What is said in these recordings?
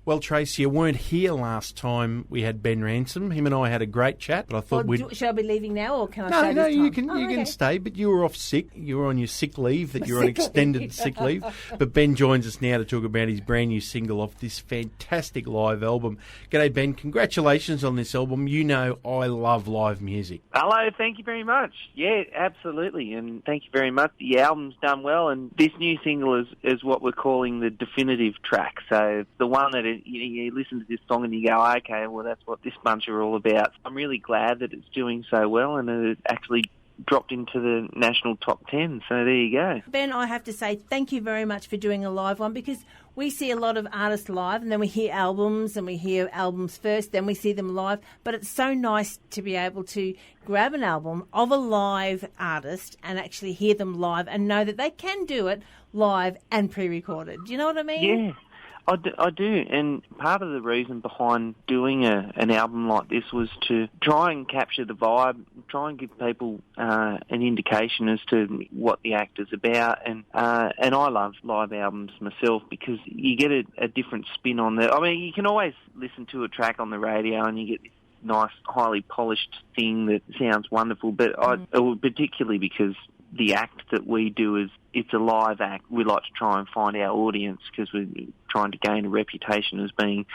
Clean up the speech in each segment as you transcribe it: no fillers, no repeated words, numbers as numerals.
Well, Tracy, you weren't here last time we had Ben Ransom. Him and I had a great chat, but I thought Should I be leaving now, or can I No, stay this time? you can stay, but you were off sick. You were on your sick leave, that you're on extended sick leave. But Ben joins us now to talk about his brand new single off this fantastic live album. G'day, Ben. Congratulations on this album. You know I love live music. Hello, thank you very much. Yeah, absolutely, and thank you very much. The album's done well, and this new single is what we're calling the definitive track. So the one that you listen to this song and you go, okay, well, that's what this bunch are all about. I'm really glad that it's doing so well, and it actually dropped into the national top 10, so there you go. Ben, I have to say thank you very much for doing a live one, because we see a lot of artists live and then we hear albums, and we hear albums first, then we see them live, but it's so nice to be able to grab an album of a live artist and actually hear them live and know that they can do it live and pre-recorded. Do you know what I mean? Yeah. I do, and part of the reason behind doing an album like this was to try and capture the vibe, try and give people an indication as to what the act is about, and I love live albums myself because you get a different spin on the. I mean, you can always listen to a track on the radio and you get this nice, highly polished thing that sounds wonderful, but particularly because the act that we do is it's a live act. We like to try and find our audience because we're trying to gain a reputation as being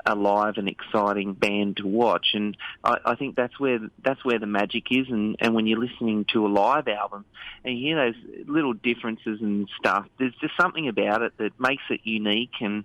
a live and exciting band to watch. And I think that's where the magic is. And when you're listening to a live album and you hear those little differences and stuff, there's just something about it that makes it unique and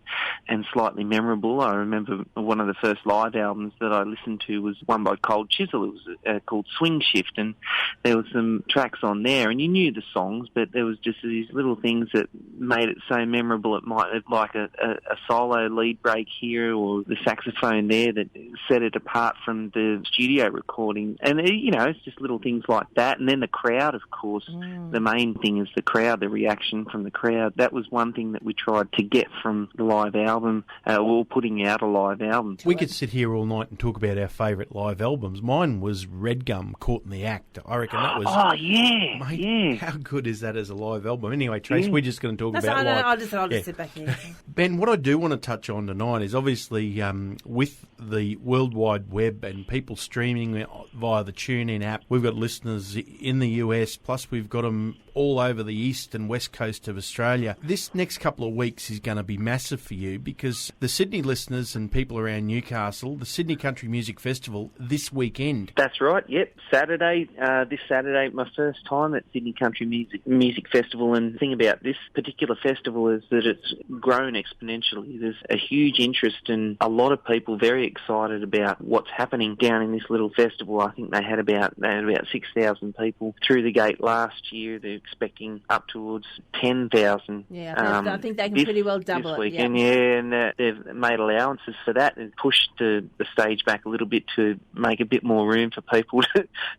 slightly memorable. I remember one of the first live albums that I listened to was one by Cold Chisel. It was called Swing Shift, and there were some tracks on there, and you knew the songs, but there was just these little things that made it so memorable. It might have like a solo lead break here, or the saxophone there that set it apart from the studio recording. And, it's just little things like that. And then the crowd, of course, the main thing is the crowd, the reaction from the crowd. That was one thing that we tried to get from the live album, or putting out a live album. We could sit here all night and talk about our favourite live albums. Mine was Red Gum, Caught in the Act. I reckon that was... Oh, yeah, mate, yeah. How good is that as a live album? Anyway, Trace, we're just going to talk about live. I'll just sit back here. Ben, what I do want to touch on tonight is obviously with the World Wide Web and people streaming via the TuneIn app, we've got listeners in the US, plus we've got them all over the east and west coast of Australia. This next couple of weeks is going to be massive for you because the Sydney listeners and people around Newcastle, the Sydney Country Music Festival this weekend. That's right, yep. Saturday, this Saturday, my first time at Sydney Country Music Festival. And the thing about this particular festival is that it's grown exponentially. There's a huge interest and a lot of people very excited about what's happening down in this little festival. I think they had about 6,000 people through the gate last year. They're expecting up towards 10,000. Yeah, I think they can pretty well double this it. Weekend. Yeah, and they've made allowances for that and pushed the stage back a little bit to make a bit more room for people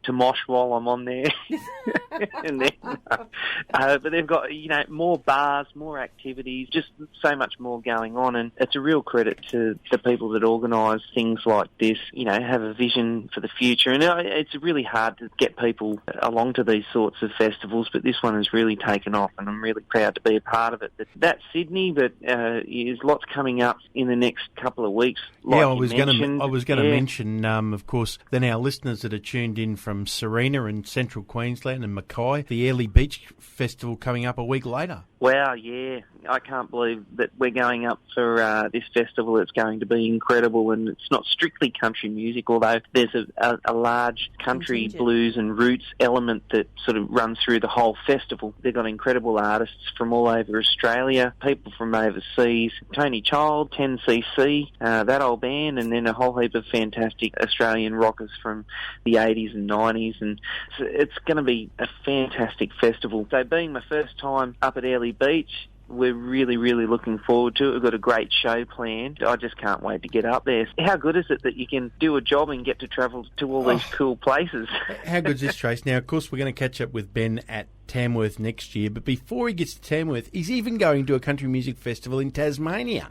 to mosh while I'm on there. And then, but they've got more bars, more activities, just so much more going on, and it's a real credit to the people that organise things like this. Have a vision for the future, and it's really hard to get people along to these sorts of festivals, but this one has really taken off, and I'm really proud to be a part of it. That's Sydney, but there's lots coming up in the next couple of weeks. Like I was going to mention, of course, then our listeners that are tuned in from Serena and Central Queensland and Mackay, the Airlie Beach Festival coming up a week later. Wow, yeah. I can't believe that we're going up for this festival. It's going to be incredible, and it's not strictly country music, although there's a large country blues and roots element that sort of runs through the whole festival. They've got incredible artists from all over Australia, people from overseas, Tony Child, 10cc, that old band, and then a whole heap of fantastic Australian rockers from the 80s and 90s, and it's going to be a fantastic festival. So being my first time up at Airlie Beach, we're really, really looking forward to it. We've got a great show planned. I just can't wait to get up there. How good is it that you can do a job and get to travel to all these cool places? How good is this, Trace? Now, of course, we're going to catch up with Ben at Tamworth next year, but before he gets to Tamworth, he's even going to a country music festival in Tasmania.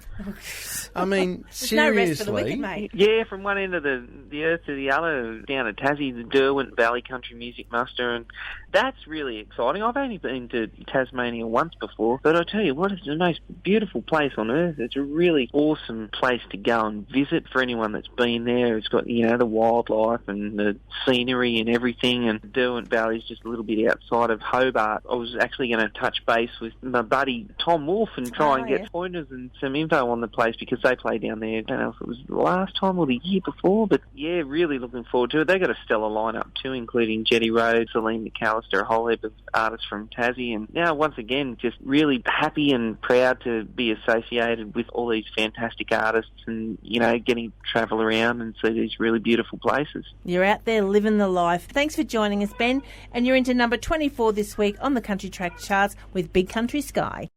I mean, seriously. No rest for the wicked, mate. Yeah, from one end of the earth to the other, down at Tassie, the Derwent Valley Country Music Muster, and that's really exciting. I've only been to Tasmania once before, but I tell you what, it's the most beautiful place on earth. It's a really awesome place to go and visit for anyone that's been there. It's got, the wildlife and the scenery and everything, and Derwent Valley is just a little bit outside of Hobart. I was actually going to touch base with my buddy Tom Wolfe and try and get pointers and some info on the place because they play down there. I don't know if it was the last time or the year before, but yeah, really looking forward to it. They've got a stellar lineup too, including Jetty Rhodes, Celine McAllister, a whole heap of artists from Tassie, and now once again just really happy and proud to be associated with all these fantastic artists and, getting to travel around and see these really beautiful places. You're out there living the life. Thanks for joining us, Ben, and you're into number 24 this week on the Country Track charts with Big Country Sky.